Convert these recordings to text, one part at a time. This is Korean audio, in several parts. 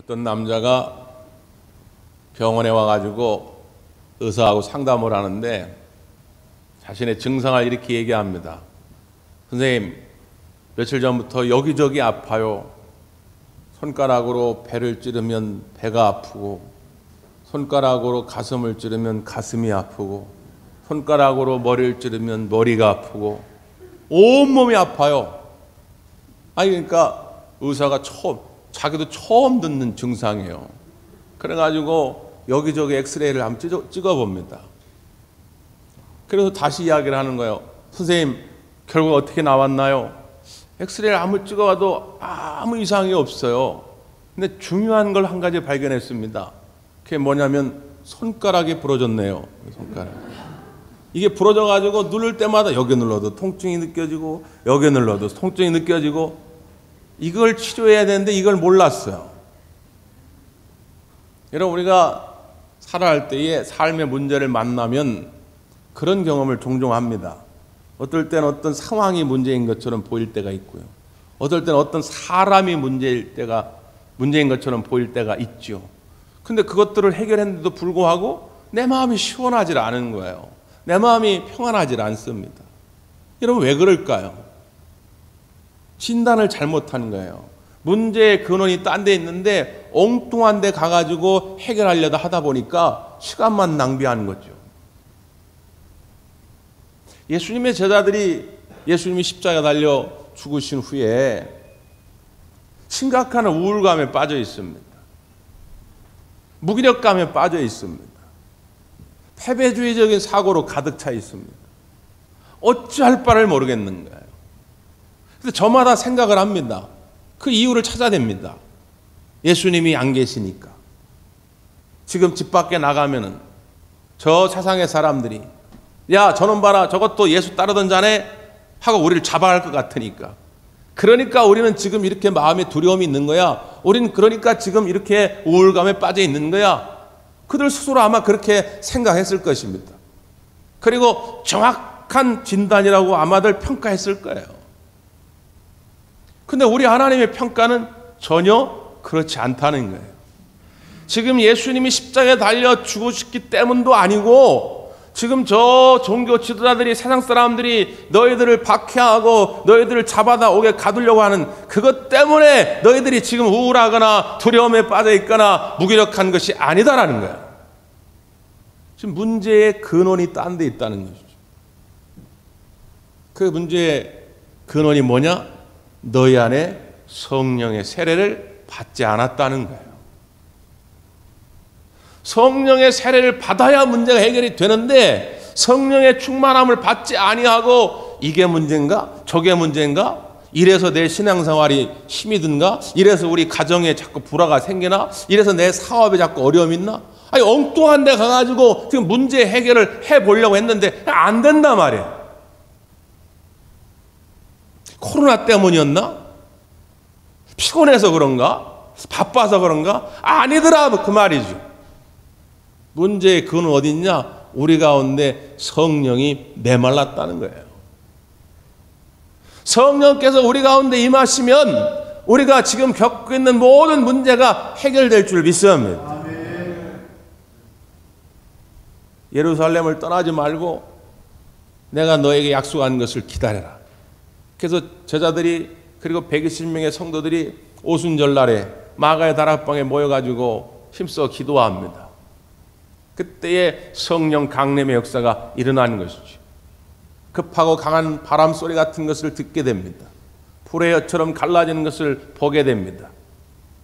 어떤 남자가 병원에 와가지고 의사하고 상담을 하는데 자신의 증상을 이렇게 얘기합니다. 선생님, 며칠 전부터 여기저기 아파요. 손가락으로 배를 찌르면 배가 아프고, 손가락으로 가슴을 찌르면 가슴이 아프고, 손가락으로 머리를 찌르면 머리가 아프고, 온몸이 아파요. 아니, 그러니까 의사가 자기도 처음 듣는 증상이에요. 그래가지고 여기저기 엑스레이를 한번 찍어봅니다. 그래서 다시 이야기를 하는 거예요. 선생님, 결국 어떻게 나왔나요? 엑스레이를 아무리 찍어봐도 아무 이상이 없어요. 근데 중요한 걸 한 가지 발견했습니다. 그게 뭐냐면 손가락이 부러졌네요. 손가락. 이게 부러져가지고 누를 때마다 여기 눌러도 통증이 느껴지고 여기 눌러도 통증이 느껴지고, 이걸 치료해야 되는데 이걸 몰랐어요. 여러분, 우리가 살아갈 때에 삶의 문제를 만나면 그런 경험을 종종 합니다. 어떨 때는 어떤 상황이 문제인 것처럼 보일 때가 있고요. 어떨 때는 어떤 사람이 문제인 것처럼 보일 때가 있죠. 근데 그것들을 해결했는데도 불구하고 내 마음이 시원하지 않은 거예요. 내 마음이 평안하지 않습니다. 여러분, 왜 그럴까요? 진단을 잘못한 거예요. 문제의 근원이 딴 데 있는데 엉뚱한 데 가가지고 해결하려다 하다 보니까 시간만 낭비하는 거죠. 예수님의 제자들이 예수님이 십자가에 달려 죽으신 후에 심각한 우울감에 빠져 있습니다. 무기력감에 빠져 있습니다. 패배주의적인 사고로 가득 차 있습니다. 어찌할 바를 모르겠는 거예요. 근데 저마다 생각을 합니다. 그 이유를 찾아냅니다. 예수님이 안 계시니까. 지금 집 밖에 나가면은 저 세상의 사람들이, 야, 저놈 봐라, 저것도 예수 따르던 자네 하고 우리를 잡아갈 것 같으니까. 그러니까 우리는 지금 이렇게 마음에 두려움이 있는 거야. 우리는 그러니까 지금 이렇게 우울감에 빠져 있는 거야. 그들 스스로 아마 그렇게 생각했을 것입니다. 그리고 정확한 진단이라고 아마들 평가했을 거예요. 근데 우리 하나님의 평가는 전혀 그렇지 않다는 거예요. 지금 예수님이 십자가에 달려 죽으셨기 때문도 아니고, 지금 저 종교 지도자들이, 세상 사람들이 너희들을 박해하고 너희들을 잡아다 오게 가두려고 하는 그것 때문에 너희들이 지금 우울하거나 두려움에 빠져 있거나 무기력한 것이 아니다라는 거예요. 지금 문제의 근원이 딴 데 있다는 것이죠. 그 문제의 근원이 뭐냐? 너희 안에 성령의 세례를 받지 않았다는 거예요. 성령의 세례를 받아야 문제가 해결이 되는데 성령의 충만함을 받지 아니하고 이게 문제인가? 저게 문제인가? 이래서 내 신앙생활이 힘이 든가? 이래서 우리 가정에 자꾸 불화가 생기나? 이래서 내 사업에 자꾸 어려움이 있나? 아니, 엉뚱한 데 가가지고 지금 문제 해결을 해보려고 했는데 안 된단 말이에요. 코로나 때문이었나? 피곤해서 그런가? 바빠서 그런가? 아니더라, 그 말이죠. 문제의 근원 어디 있냐? 우리 가운데 성령이 메말랐다는 거예요. 성령께서 우리 가운데 임하시면 우리가 지금 겪고 있는 모든 문제가 해결될 줄 믿습니다. 아멘. 예루살렘을 떠나지 말고 내가 너에게 약속한 것을 기다려라. 그래서 제자들이, 그리고 120명의 성도들이 오순절날에 마가의 다락방에 모여가지고 힘써 기도합니다. 그때에 성령 강림의 역사가 일어나는 것이죠. 급하고 강한 바람 소리 같은 것을 듣게 됩니다. 불의 혀처럼 갈라지는 것을 보게 됩니다.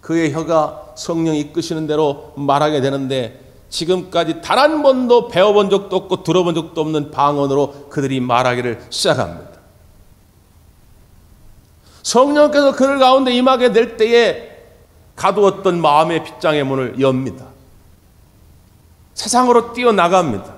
그의 혀가 성령이 이끄시는 대로 말하게 되는데, 지금까지 단 한 번도 배워본 적도 없고 들어본 적도 없는 방언으로 그들이 말하기를 시작합니다. 성령께서 그들 가운데 임하게 될 때에 가두었던 마음의 빗장의 문을 엽니다. 세상으로 뛰어나갑니다.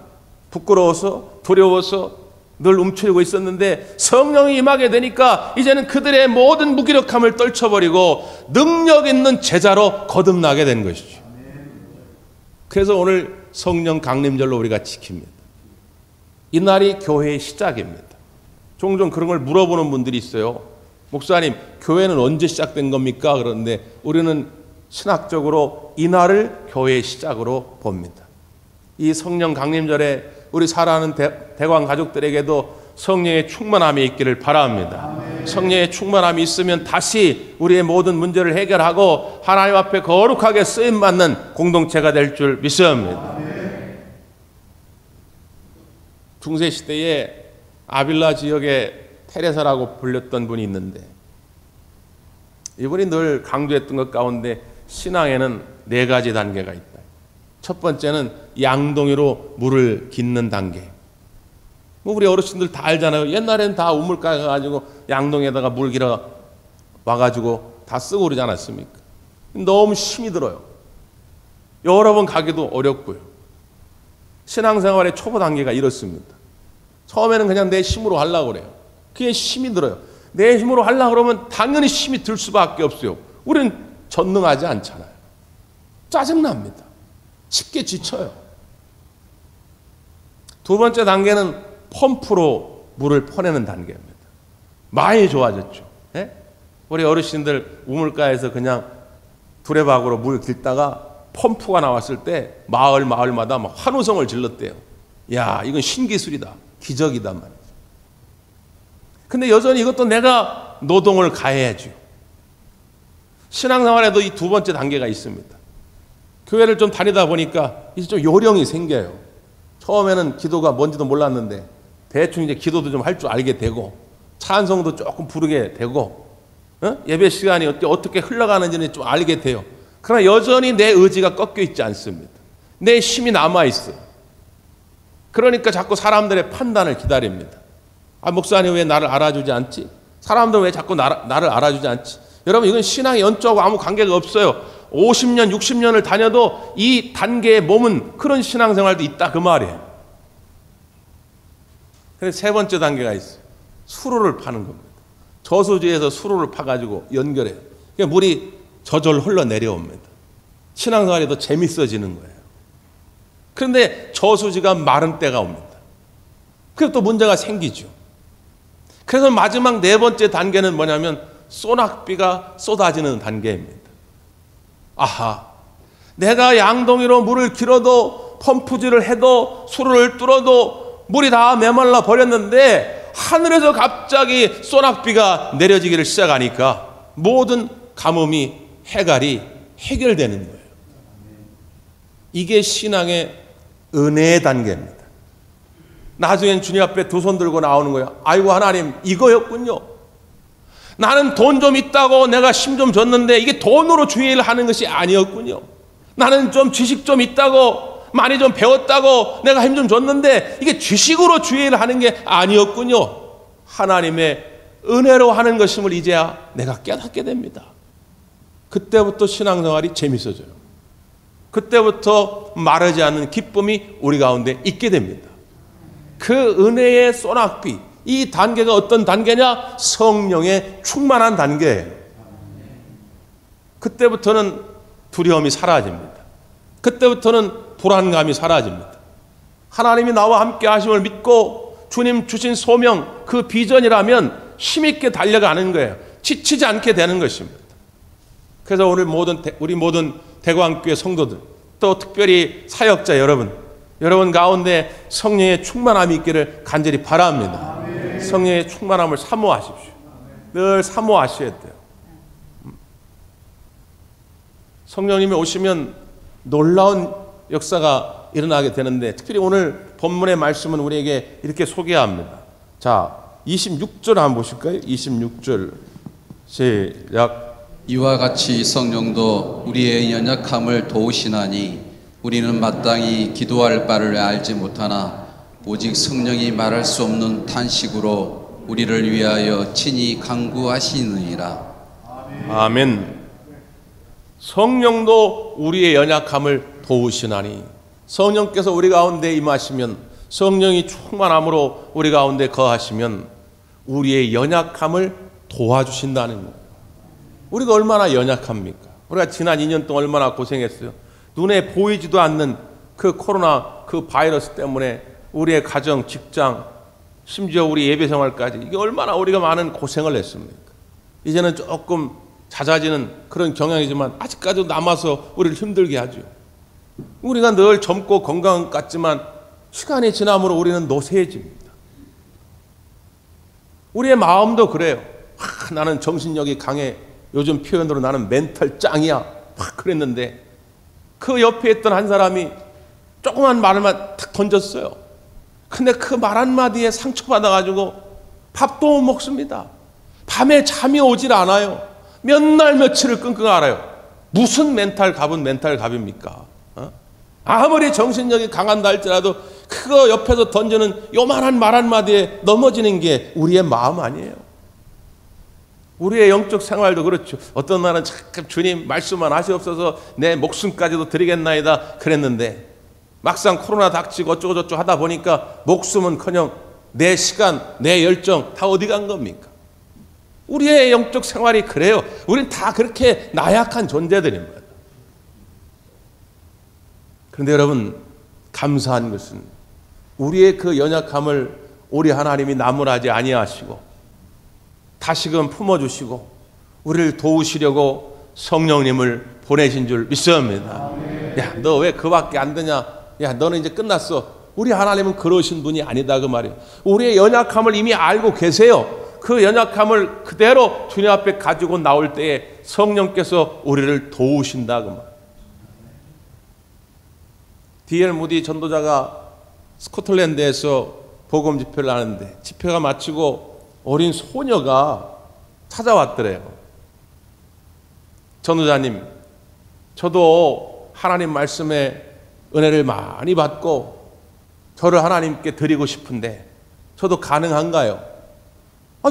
부끄러워서, 두려워서 늘 움츠리고 있었는데 성령이 임하게 되니까 이제는 그들의 모든 무기력함을 떨쳐버리고 능력 있는 제자로 거듭나게 된 것이죠. 그래서 오늘 성령 강림절로 우리가 지킵니다. 이날이 교회의 시작입니다. 종종 그런 걸 물어보는 분들이 있어요. 목사님, 교회는 언제 시작된 겁니까? 그런데 우리는 신학적으로 이날을 교회의 시작으로 봅니다. 이 성령 강림절에 우리 사랑하는 대광 가족들에게도 성령의 충만함이 있기를 바랍니다. 성령의 충만함이 있으면 다시 우리의 모든 문제를 해결하고 하나님 앞에 거룩하게 쓰임받는 공동체가 될 줄 믿습니다. 중세시대에 아빌라 지역에 테레사라고 불렸던 분이 있는데, 이분이 늘 강조했던 것 가운데 신앙에는 4가지 단계가 있다. 첫 번째는 양동이로 물을 깃는 단계. 우리 어르신들 다 알잖아요. 옛날에는 다 우물가에 가가지고 양동이에다가 물 길어 와가지고 다 쓰고 그러지 않았습니까? 너무 힘이 들어요. 여러 번 가기도 어렵고요. 신앙생활의 초보 단계가 이렇습니다. 처음에는 그냥 내 힘으로 하려고 그래요. 그게 힘이 들어요. 내 힘으로 하려고 그러면 당연히 힘이 들 수밖에 없어요. 우리는 전능하지 않잖아요. 짜증납니다. 쉽게 지쳐요. 두 번째 단계는 펌프로 물을 퍼내는 단계입니다. 많이 좋아졌죠. 예? 우리 어르신들 우물가에서 그냥 두레박으로 물 길다가 펌프가 나왔을 때 마을마다 막 환호성을 질렀대요. 야, 이건 신기술이다. 기적이단 말이죠. 근데 여전히 이것도 내가 노동을 가해야죠. 신앙생활에도 이 두 번째 단계가 있습니다. 교회를 좀 다니다 보니까 이제 좀 요령이 생겨요. 처음에는 기도가 뭔지도 몰랐는데 대충 이제 기도도 좀 할 줄 알게 되고 찬송도 조금 부르게 되고 예배 시간이 어떻게 흘러가는지는 좀 알게 돼요. 그러나 여전히 내 의지가 꺾여 있지 않습니다. 내 힘이 남아있어요. 그러니까 자꾸 사람들의 판단을 기다립니다. 아, 목사님 왜 나를 알아주지 않지? 사람들은 왜 자꾸 나를 알아주지 않지? 여러분, 이건 신앙의 연조하고 아무 관계가 없어요. 50년, 60년을 다녀도 이 단계의 몸은 그런 신앙생활도 있다 그 말이에요. 그래서 세 번째 단계가 있어요. 수로를 파는 겁니다. 저수지에서 수로를 파가지고 연결해요. 그러니까 물이 저절로 흘러내려옵니다. 신앙생활이 더 재밌어지는 거예요. 그런데 저수지가 마른 때가 옵니다. 그래서 또 문제가 생기죠. 그래서 마지막 4번째 단계는 뭐냐면 소낙비가 쏟아지는 단계입니다. 아하, 내가 양동이로 물을 길어도 펌프질을 해도 수로를 뚫어도 물이 다 메말라 버렸는데 하늘에서 갑자기 소낙비가 내려지기를 시작하니까 모든 가뭄이 해갈이 해결되는 거예요. 이게 신앙의 은혜의 단계입니다. 나중엔 주님 앞에 두 손 들고 나오는 거예요. 아이고 하나님, 이거였군요. 나는 돈 좀 있다고 내가 힘 좀 줬는데 이게 돈으로 주의 일을 하는 것이 아니었군요. 나는 좀 지식 좀 있다고 많이 좀 배웠다고 내가 힘 좀 줬는데 이게 지식으로 주의 일을 하는 게 아니었군요. 하나님의 은혜로 하는 것임을 이제야 내가 깨닫게 됩니다. 그때부터 신앙생활이 재밌어져요. 그때부터 마르지 않는 기쁨이 우리 가운데 있게 됩니다. 그 은혜의 소낙비, 이 단계가 어떤 단계냐? 성령의 충만한 단계예요. 그때부터는 두려움이 사라집니다. 그때부터는 불안감이 사라집니다. 하나님이 나와 함께 하심을 믿고 주님 주신 소명, 그 비전이라면 힘있게 달려가는 거예요. 지치지 않게 되는 것입니다. 그래서 오늘 우리 모든 대광교회 성도들, 또 특별히 사역자 여러분 가운데 성령의 충만함이 있기를 간절히 바랍니다. 성령의 충만함을 사모하십시오. 늘 사모하셔야 돼요. 성령님이 오시면 놀라운 역사가 일어나게 되는데, 특별히 오늘 본문의 말씀은 우리에게 이렇게 소개합니다. 자, 26절 한번 보실까요? 26절 시작. 이와 같이 성령도 우리의 연약함을 도우시나니 우리는 마땅히 기도할 바를 알지 못하나 오직 성령이 말할 수 없는 탄식으로 우리를 위하여 친히 간구하시느니라. 아멘. 성령도 우리의 연약함을 도우시나니, 성령께서 우리 가운데 임하시면, 성령이 충만함으로 우리 가운데 거하시면 우리의 연약함을 도와주신다는 거예요. 우리가 얼마나 연약합니까? 우리가 지난 2년 동안 얼마나 고생했어요. 눈에 보이지도 않는 그 코로나 그 바이러스 때문에 우리의 가정, 직장, 심지어 우리 예배 생활까지, 이게 얼마나 우리가 많은 고생을 했습니까? 이제는 조금 잦아지는 그런 경향이지만 아직까지도 남아서 우리를 힘들게 하죠. 우리가 늘 젊고 건강한 것 같지만 시간이 지남으로 우리는 노쇠해집니다. 우리의 마음도 그래요. 나는 정신력이 강해. 요즘 표현으로 나는 멘탈 짱이야. 그랬는데 그 옆에 있던 한 사람이 조그만 말만 탁 던졌어요. 근데 그 말 한마디에 상처받아가지고 밥도 못 먹습니다. 밤에 잠이 오질 않아요. 몇 날 며칠을 끙끙 앓아요. 무슨 멘탈 갑은 멘탈 갑입니까? 아무리 정신력이 강한다 할지라도 그거 옆에서 던지는 요만한 말 한마디에 넘어지는 게 우리의 마음 아니에요. 우리의 영적 생활도 그렇죠. 어떤 날은 잠깐 주님 말씀만 하시옵소서 내 목숨까지도 드리겠나이다 그랬는데 막상 코로나 닥치고 어쩌고저쩌고 하다 보니까 목숨은커녕 내 시간, 내 열정 다 어디 간 겁니까? 우리의 영적 생활이 그래요. 우린 다 그렇게 나약한 존재들입니다. 그런데 여러분, 감사한 것은 우리의 그 연약함을 우리 하나님이 나무라지 아니하시고 다시금 품어주시고 우리를 도우시려고 성령님을 보내신 줄 믿습니다. 야, 너 왜 그밖에 안 되냐? 야, 너는 이제 끝났어. 우리 하나님은 그러신 분이 아니다 그 말이에요. 우리의 연약함을 이미 알고 계세요. 그 연약함을 그대로 주님 앞에 가지고 나올 때에 성령께서 우리를 도우신다 그 말. D.L. 무디 전도자가 스코틀랜드에서 복음 집회를 하는데 집회가 마치고 어린 소녀가 찾아왔더래요. 전도자님, 저도 하나님 말씀에 은혜를 많이 받고 저를 하나님께 드리고 싶은데 저도 가능한가요?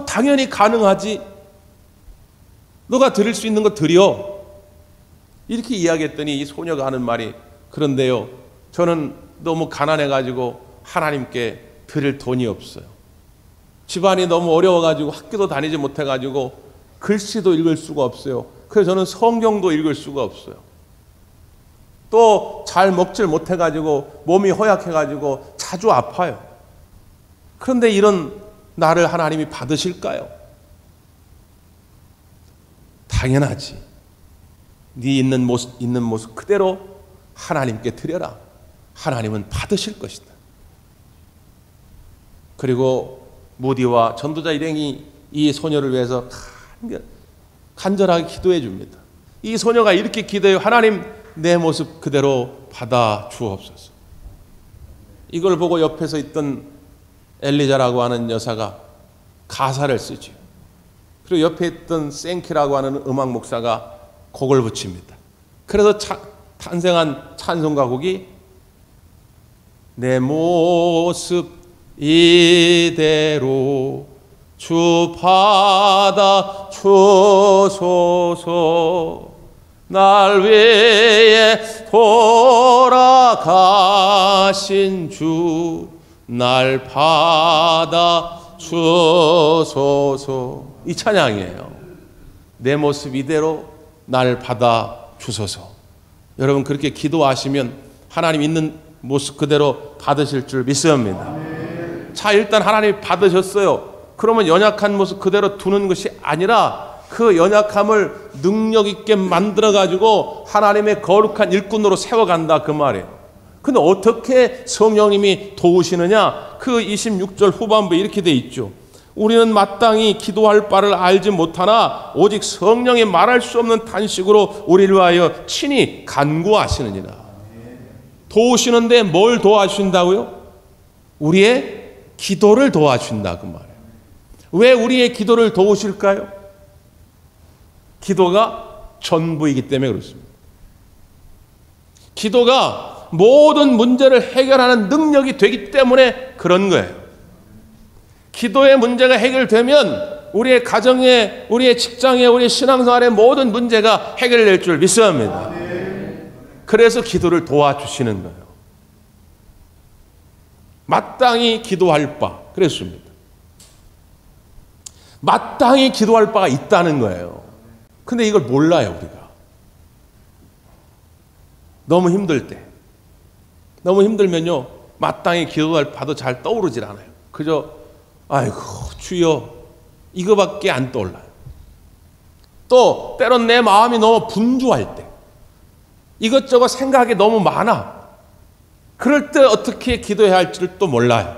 당연히 가능하지. 너가 드릴 수 있는 거 드려. 이렇게 이야기했더니 이 소녀가 하는 말이 그런데요, 저는 너무 가난해가지고 하나님께 드릴 돈이 없어요. 집안이 너무 어려워가지고 학교도 다니지 못해가지고 글씨도 읽을 수가 없어요. 그래서 저는 성경도 읽을 수가 없어요. 또 잘 먹질 못해가지고 몸이 허약해가지고 자주 아파요. 그런데 이런 나를 하나님이 받으실까요? 당연하지. 네 있는 모습 그대로 하나님께 드려라. 하나님은 받으실 것이다. 그리고 무디와 전도자 일행이 이 소녀를 위해서 간절하게 기도해 줍니다. 이 소녀가 이렇게 기도해요. 하나님, 내 모습 그대로 받아 주옵소서. 이걸 보고 옆에서 있던 엘리자라고 하는 여사가 가사를 쓰죠. 그리고 옆에 있던 생키라고 하는 음악 목사가 곡을 붙입니다. 그래서 탄생한 찬송가 곡이 내 모습 이대로 주 받아 주소서. 날 위해 돌아가신 주 날 받아 주소서. 이 찬양이에요. 내 모습 이대로 날 받아 주소서. 여러분, 그렇게 기도하시면 하나님 있는 모습 그대로 받으실 줄 믿습니다. 자, 일단 하나님이 받으셨어요. 그러면 연약한 모습 그대로 두는 것이 아니라 그 연약함을 능력 있게 만들어가지고 하나님의 거룩한 일꾼으로 세워간다 그 말이에요. 근데 어떻게 성령님이 도우시느냐? 그 26절 후반부에 이렇게 돼 있죠. 우리는 마땅히 기도할 바를 알지 못하나 오직 성령이 말할 수 없는 탄식으로 우리를 위하여 친히 간구하시느니라. 도우시는데 뭘 도와주신다고요? 우리의 기도를 도와주신다 그 말이에요. 왜 우리의 기도를 도우실까요? 기도가 전부이기 때문에 그렇습니다. 기도가 모든 문제를 해결하는 능력이 되기 때문에 그런 거예요. 기도의 문제가 해결되면 우리의 가정에, 우리의 직장에, 우리의 신앙생활의 모든 문제가 해결될 줄 믿습니다. 그래서 기도를 도와주시는 거예요. 마땅히 기도할 바, 그랬습니다. 마땅히 기도할 바가 있다는 거예요. 근데 이걸 몰라요, 우리가. 너무 힘들 때. 너무 힘들면요, 마땅히 기도할 바도 잘 떠오르질 않아요. 그저, 아이고, 주여, 이거밖에 안 떠올라요. 또 때론 내 마음이 너무 분주할 때, 이것저것 생각이 너무 많아. 그럴 때 어떻게 기도해야 할지를 또 몰라요.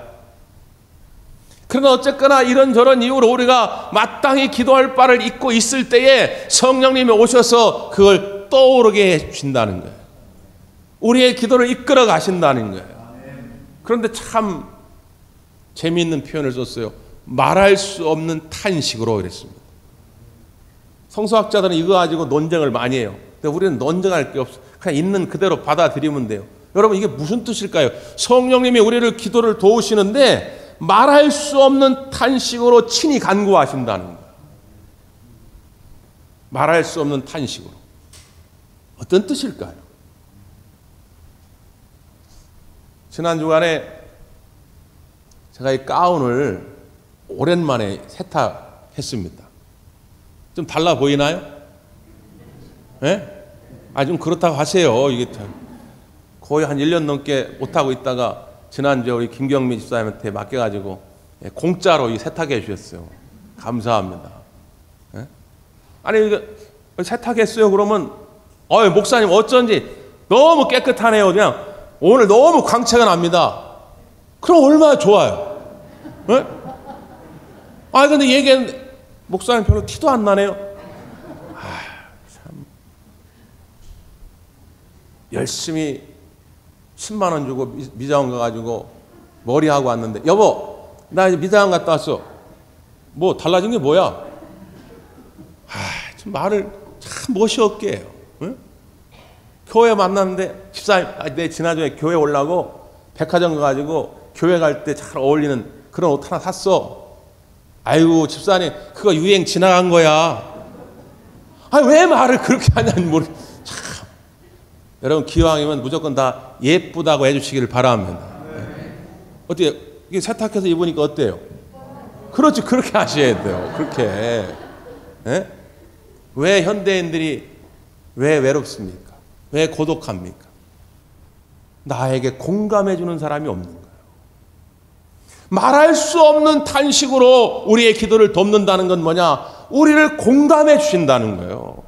그러나 어쨌거나 이런저런 이유로 우리가 마땅히 기도할 바를 잊고 있을 때에 성령님이 오셔서 그걸 떠오르게 해주신다는 거예요. 우리의 기도를 이끌어 가신다는 거예요. 그런데 참 재미있는 표현을 썼어요. 말할 수 없는 탄식으로 이랬습니다. 성서학자들은 이거 가지고 논쟁을 많이 해요. 근데 우리는 논쟁할 게 없어. 그냥 있는 그대로 받아들이면 돼요. 여러분, 이게 무슨 뜻일까요? 성령님이 우리를 기도를 도우시는데 말할 수 없는 탄식으로 친히 간구하신다는 거예요. 말할 수 없는 탄식으로. 어떤 뜻일까요? 지난 주간에 제가 이 가운을 오랜만에 세탁했습니다. 좀 달라 보이나요? 예? 좀 그렇다고 하세요. 이게 거의 한 1년 넘게 못하고 있다가 지난주에 우리 김경민 집사님한테 맡겨가지고 공짜로 이 세탁해 주셨어요. 감사합니다. 예? 아니, 이거 세탁했어요. 그러면, 목사님 어쩐지 너무 깨끗하네요. 그냥 오늘 너무 광채가 납니다. 그럼 얼마나 좋아요. 예? 근데 얘기했는데, 목사님 별로 티도 안 나네요. 참. 열심히 10만 원 주고 미자원 가가지고 머리하고 왔는데, 여보, 나 이제 미자원 갔다 왔어. 뭐 달라진 게 뭐야? 참 말을 참 멋이 없게 해요. 응? 교회 만났는데, 집사님, 내 지난주에 교회 오려고 백화점 가가지고 교회 갈 때 잘 어울리는 그런 옷 하나 샀어. 아이고, 집사님, 그거 유행 지나간 거야. 왜 말을 그렇게 하냐니 모르. 참. 여러분, 기왕이면 무조건 다 예쁘다고 해주시기를 바랍니다. 어때요? 이게 세탁해서 입으니까 어때요? 그렇지, 그렇게 하셔야 돼요. 그렇게. 예? 왜 현대인들이 왜 외롭습니까? 왜 고독합니까? 나에게 공감해주는 사람이 없는 거예요. 말할 수 없는 탄식으로 우리의 기도를 돕는다는 건 뭐냐? 우리를 공감해 주신다는 거예요.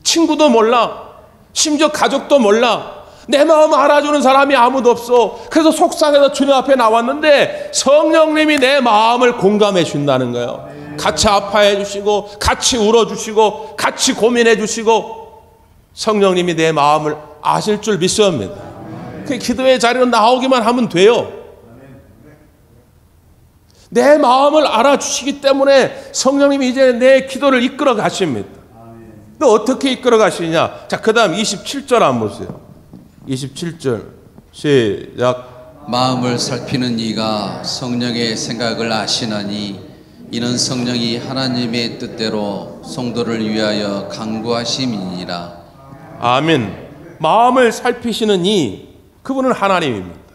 친구도 몰라. 심지어 가족도 몰라. 내 마음 알아주는 사람이 아무도 없어. 그래서 속상해서 주님 앞에 나왔는데 성령님이 내 마음을 공감해 준다는 거예요. 같이 아파해 주시고, 같이 울어 주시고, 같이 고민해 주시고, 성령님이 내 마음을 아실 줄 믿습니다. 그 기도의 자리로 나오기만 하면 돼요. 내 마음을 알아주시기 때문에 성령님이 이제 내 기도를 이끌어 가십니다. 또 어떻게 이끌어 가시냐? 자, 그 다음 27절 한번 보세요. 27절 시작. 마음을 살피는 이가 성령의 생각을 아시나니 이는 성령이 하나님의 뜻대로 성도를 위하여 간구하심이니라. 아멘. 마음을 살피시는 이, 그분은 하나님입니다.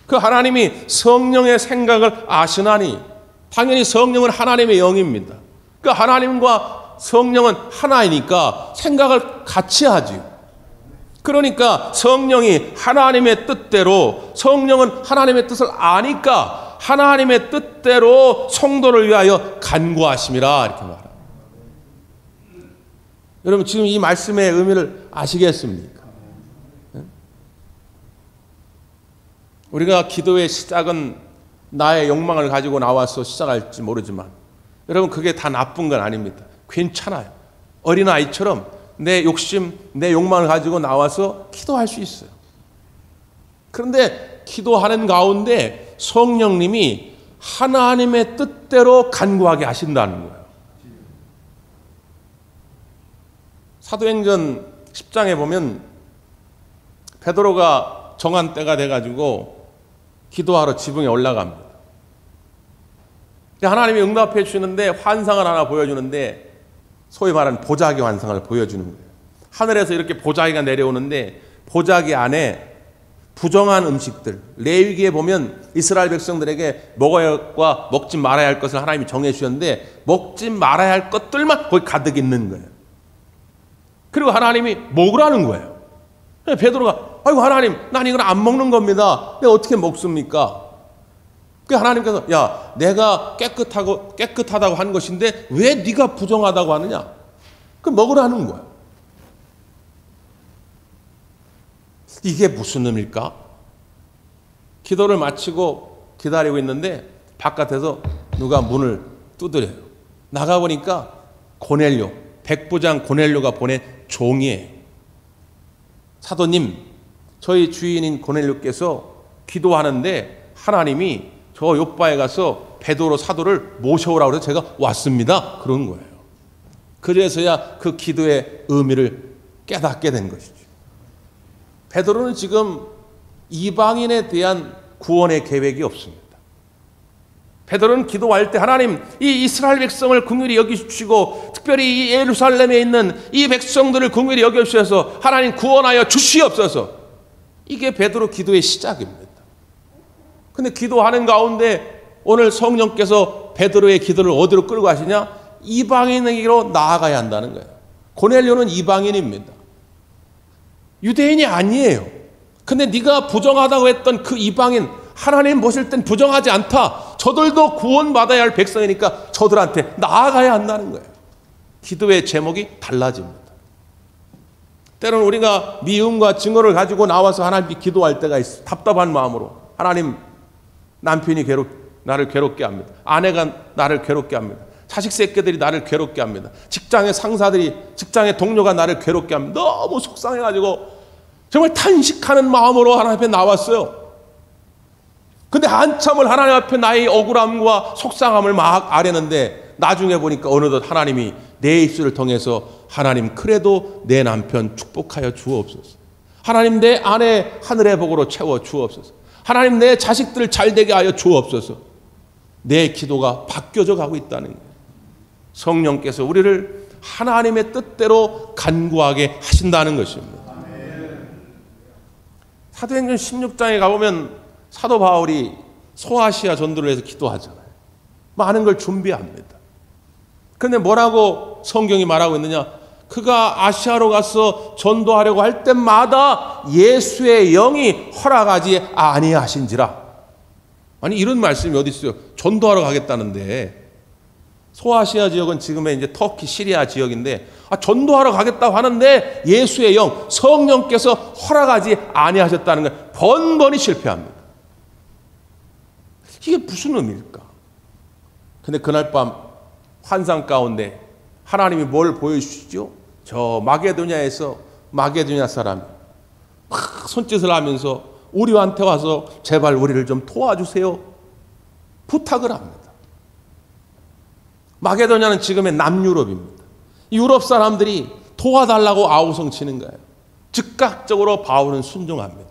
그 하나님이 성령의 생각을 아시나니, 당연히 성령은 하나님의 영입니다. 그 하나님과 성령은 하나이니까 생각을 같이 하지요. 그러니까 성령이 하나님의 뜻대로, 성령은 하나님의 뜻을 아니까 하나님의 뜻대로 성도를 위하여 간구하심이라 이렇게 말합니다. 여러분, 지금 이 말씀의 의미를 아시겠습니까? 우리가 기도의 시작은 나의 욕망을 가지고 나와서 시작할지 모르지만, 여러분, 그게 다 나쁜 건 아닙니다. 괜찮아요. 어린아이처럼 내 욕심, 내 욕망을 가지고 나와서 기도할 수 있어요. 그런데 기도하는 가운데 성령님이 하나님의 뜻대로 간구하게 하신다는 거예요. 사도행전 10장에 보면 베드로가 정한 때가 돼가지고 기도하러 지붕에 올라갑니다. 하나님이 응답해 주시는데 환상을 하나 보여주는데, 소위 말하는 보자기 환상을 보여주는 거예요. 하늘에서 이렇게 보자기가 내려오는데 보자기 안에 부정한 음식들, 레위기에 보면 이스라엘 백성들에게 먹어야과 먹지 말아야 할 것을 하나님이 정해 주셨는데 먹지 말아야 할 것들만 거기 가득 있는 거예요. 그리고 하나님이 먹으라는 거예요. 베드로가, 아이고 하나님, 난 이걸 안 먹는 겁니다. 내가 어떻게 먹습니까? 그 하나님께서, 야, 내가 깨끗하다고 한 것인데 왜 네가 부정하다고 하느냐? 그 먹으라는 거야. 이게 무슨 의미일까? 기도를 마치고 기다리고 있는데 바깥에서 누가 문을 두드려요. 나가보니까 고넬료, 백부장 고넬료가 보낸 종이에요. 사도님, 저희 주인인 고넬료께서 기도하는데 하나님이 저 요바에 가서 베드로 사도를 모셔오라고 해서 제가 왔습니다. 그런 거예요. 그래서야 그 기도의 의미를 깨닫게 된 것이죠. 베드로는 지금 이방인에 대한 구원의 계획이 없습니다. 베드로는 기도할 때 하나님, 이 이스라엘 백성을 긍휼히 여기주시고 특별히 이 예루살렘에 있는 이 백성들을 긍휼히 여겨주셔서 하나님 구원하여 주시옵소서. 이게 베드로 기도의 시작입니다. 근데 기도하는 가운데 오늘 성령께서 베드로의 기도를 어디로 끌고 가시냐? 이방인에게로 나아가야 한다는 거예요. 고넬료는 이방인입니다. 유대인이 아니에요. 근데 네가 부정하다고 했던 그 이방인, 하나님 보실 땐 부정하지 않다. 저들도 구원받아야 할 백성이니까 저들한테 나아가야 한다는 거예요. 기도의 제목이 달라집니다. 때로는 우리가 미움과 증오를 가지고 나와서 하나님께 기도할 때가 있어요. 답답한 마음으로. 하나님, 남편이 나를 괴롭게 합니다. 아내가 나를 괴롭게 합니다. 자식 새끼들이 나를 괴롭게 합니다. 직장의 상사들이, 직장의 동료가 나를 괴롭게 합니다. 너무 속상해가지고 정말 탄식하는 마음으로 하나님 앞에 나왔어요. 근데 한참을 하나님 앞에 나의 억울함과 속상함을 막 아뢰는데 나중에 보니까 어느덧 하나님이 내 입술을 통해서 하나님, 그래도 내 남편 축복하여 주옵소서. 하나님, 내 아내 하늘의 복으로 채워 주옵소서. 하나님, 내 자식들 잘되게 하여 주옵소서. 내 기도가 바뀌어져 가고 있다는 거예요. 성령께서 우리를 하나님의 뜻대로 간구하게 하신다는 것입니다. 사도행전 16장에 가보면 사도 바울이 소아시아 전도를 해서 기도하잖아요. 많은 걸 준비합니다. 그런데 뭐라고 성경이 말하고 있느냐? 그가 아시아로 가서 전도하려고 할 때마다 예수의 영이 허락하지 아니하신지라. 아니, 이런 말씀이 어디 있어요? 전도하러 가겠다는데. 소아시아 지역은 지금의 이제 터키, 시리아 지역인데, 전도하러 가겠다고 하는데 예수의 영, 성령께서 허락하지 아니하셨다는 걸 번번이 실패합니다. 이게 무슨 의미일까? 근데 그날 밤 환상 가운데 하나님이 뭘 보여주시죠? 저 마게도냐에서 마게도냐 사람이 막 손짓을 하면서 우리한테 와서 제발 우리를 좀 도와주세요. 부탁을 합니다. 마게도냐는 지금의 남유럽입니다. 유럽 사람들이 도와달라고 아우성 치는 거예요. 즉각적으로 바울은 순종합니다.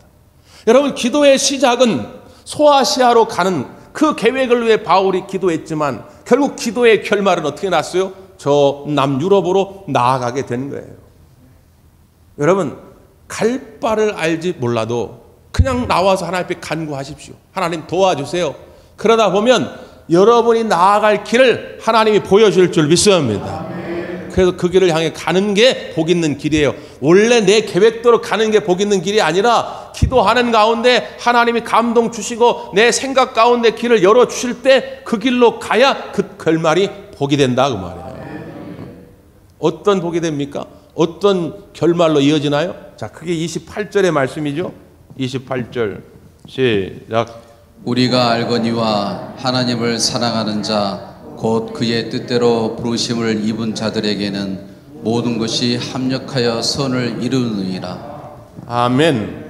여러분, 기도의 시작은 소아시아로 가는 그 계획을 위해 바울이 기도했지만 결국 기도의 결말은 어떻게 났어요? 저 남유럽으로 나아가게 된 거예요. 여러분, 갈 바를 알지 몰라도 그냥 나와서 하나님 앞에 간구하십시오. 하나님 도와주세요. 그러다 보면 여러분이 나아갈 길을 하나님이 보여줄 줄 믿습니다. 그래서 그 길을 향해 가는 게 복 있는 길이에요. 원래 내 계획대로 가는 게 복 있는 길이 아니라 기도하는 가운데 하나님이 감동 주시고 내 생각 가운데 길을 열어주실 때 그 길로 가야 그 결말이 복이 된다, 그 말이에요. 어떤 복이 됩니까? 어떤 결말로 이어지나요? 자, 그게 28절의 말씀이죠. 28절 시작. 우리가 알거니와 하나님을 사랑하는 자 곧 그의 뜻대로 부르심을 입은 자들에게는 모든 것이 합력하여 선을 이루느니라. 아멘.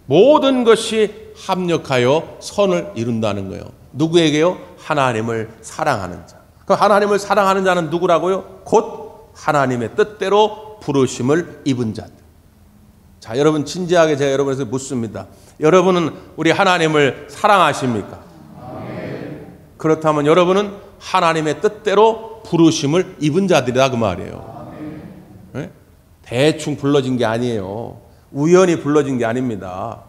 모든 것이 합력하여 선을 이룬다는 거예요. 누구에게요? 하나님을 사랑하는 자. 그 하나님을 사랑하는 자는 누구라고요? 곧 하나님의 뜻대로 부르심을 입은 자들. 자, 여러분, 진지하게 제가 여러분에게 묻습니다. 여러분은 우리 하나님을 사랑하십니까? 그렇다면 여러분은 하나님의 뜻대로 부르심을 입은 자들이다, 그 말이에요. 네? 대충 불러진 게 아니에요. 우연히 불러진 게 아닙니다.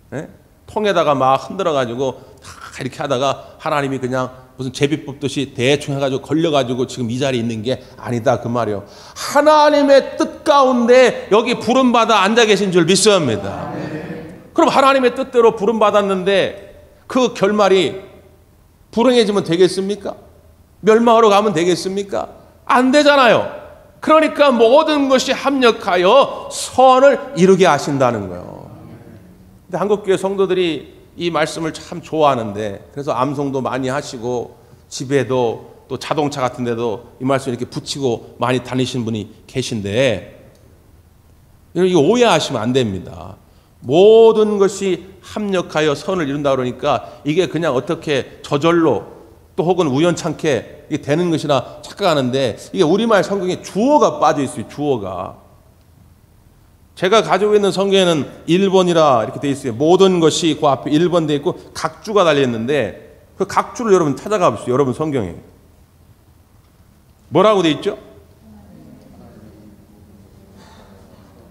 네? 통에다가 막 흔들어가지고 다 이렇게 하다가 하나님이 그냥 무슨 제비 뽑듯이 대충 해가지고 걸려가지고 지금 이 자리에 있는 게 아니다, 그 말이에요. 하나님의 뜻 가운데 여기 부름받아 앉아 계신 줄 믿습니다. 그럼 하나님의 뜻대로 부름받았는데 그 결말이 불행해지면 되겠습니까? 멸망하러 가면 되겠습니까? 안 되잖아요. 그러니까 모든 것이 합력하여 선을 이루게 하신다는 거예요. 근데 한국교회 성도들이 이 말씀을 참 좋아하는데, 그래서 암송도 많이 하시고 집에도 또 자동차 같은 데도 이 말씀 이렇게 붙이고 많이 다니시는 분이 계신데, 이거 오해하시면 안 됩니다. 모든 것이 합력하여 선을 이룬다 그러니까 이게 그냥 어떻게 저절로 또 혹은 우연찮게 이게 되는 것이나 착각하는데, 이게 우리말 성경에 주어가 빠져 있어요. 주어가. 제가 가지고 있는 성경에는 1번이라 이렇게 돼 있어요. 모든 것이 그 앞에 1번 돼 있고 각주가 달려 있는데, 그 각주를 여러분 찾아가 보시죠. 여러분 성경에 뭐라고 돼 있죠?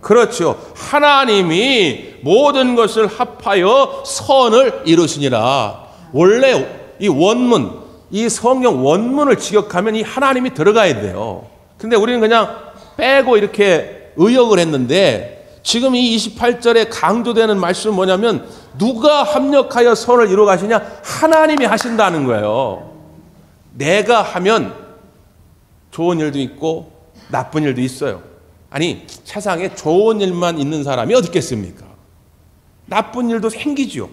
그렇죠. 하나님이 모든 것을 합하여 선을 이루시니라. 원래 이 원문, 이 성경 원문을 직역하면 이 하나님이 들어가야 돼요. 근데 우리는 그냥 빼고 이렇게 의역을 했는데, 지금 이 28절에 강조되는 말씀은 뭐냐면, 누가 합력하여 선을 이루어 가시냐? 하나님이 하신다는 거예요. 내가 하면 좋은 일도 있고 나쁜 일도 있어요. 아니, 세상에 좋은 일만 있는 사람이 어디 있겠습니까? 나쁜 일도 생기죠.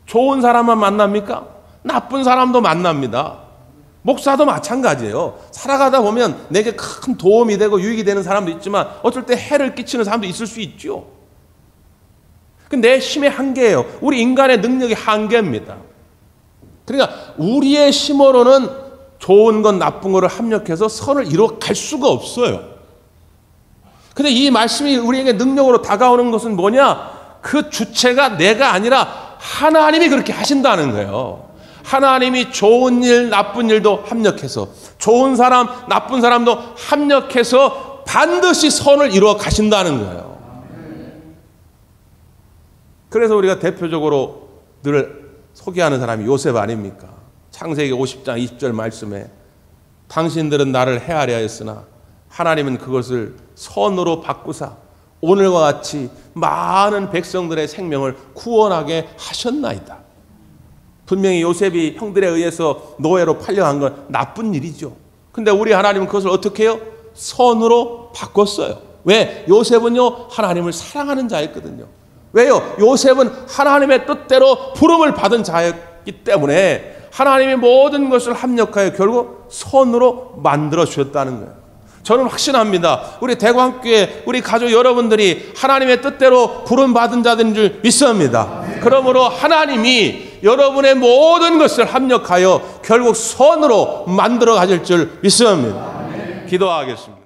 좋은 사람만 만납니까? 나쁜 사람도 만납니다. 목사도 마찬가지예요. 살아가다 보면 내게 큰 도움이 되고 유익이 되는 사람도 있지만 어쩔 때 해를 끼치는 사람도 있을 수 있죠. 내 힘의 한계예요. 우리 인간의 능력의 한계입니다. 그러니까 우리의 힘으로는 좋은 건 나쁜 거를 합력해서 선을 이루어 갈 수가 없어요. 근데 이 말씀이 우리에게 능력으로 다가오는 것은 뭐냐? 그 주체가 내가 아니라 하나님이 그렇게 하신다는 거예요. 하나님이 좋은 일, 나쁜 일도 합력해서, 좋은 사람, 나쁜 사람도 합력해서 반드시 선을 이루어 가신다는 거예요. 그래서 우리가 대표적으로 늘 소개하는 사람이 요셉 아닙니까? 창세기 50장 20절 말씀에 당신들은 나를 해하려 했으나 하나님은 그것을 선으로 바꾸사 오늘과 같이 많은 백성들의 생명을 구원하게 하셨나이다. 분명히 요셉이 형들에 의해서 노예로 팔려간 건 나쁜 일이죠. 근데 우리 하나님은 그것을 어떻게 해요? 선으로 바꿨어요. 왜? 요셉은요, 하나님을 사랑하는 자였거든요. 왜요? 요셉은 하나님의 뜻대로 부름을 받은 자였기 때문에 하나님이 모든 것을 합력하여 결국 선으로 만들어 주셨다는 거예요. 저는 확신합니다. 우리 대광교회, 우리 가족 여러분들이 하나님의 뜻대로 부름받은 자들인 줄 믿습니다. 그러므로 하나님이 여러분의 모든 것을 합력하여 결국 선으로 만들어 가실 줄 믿습니다. 기도하겠습니다.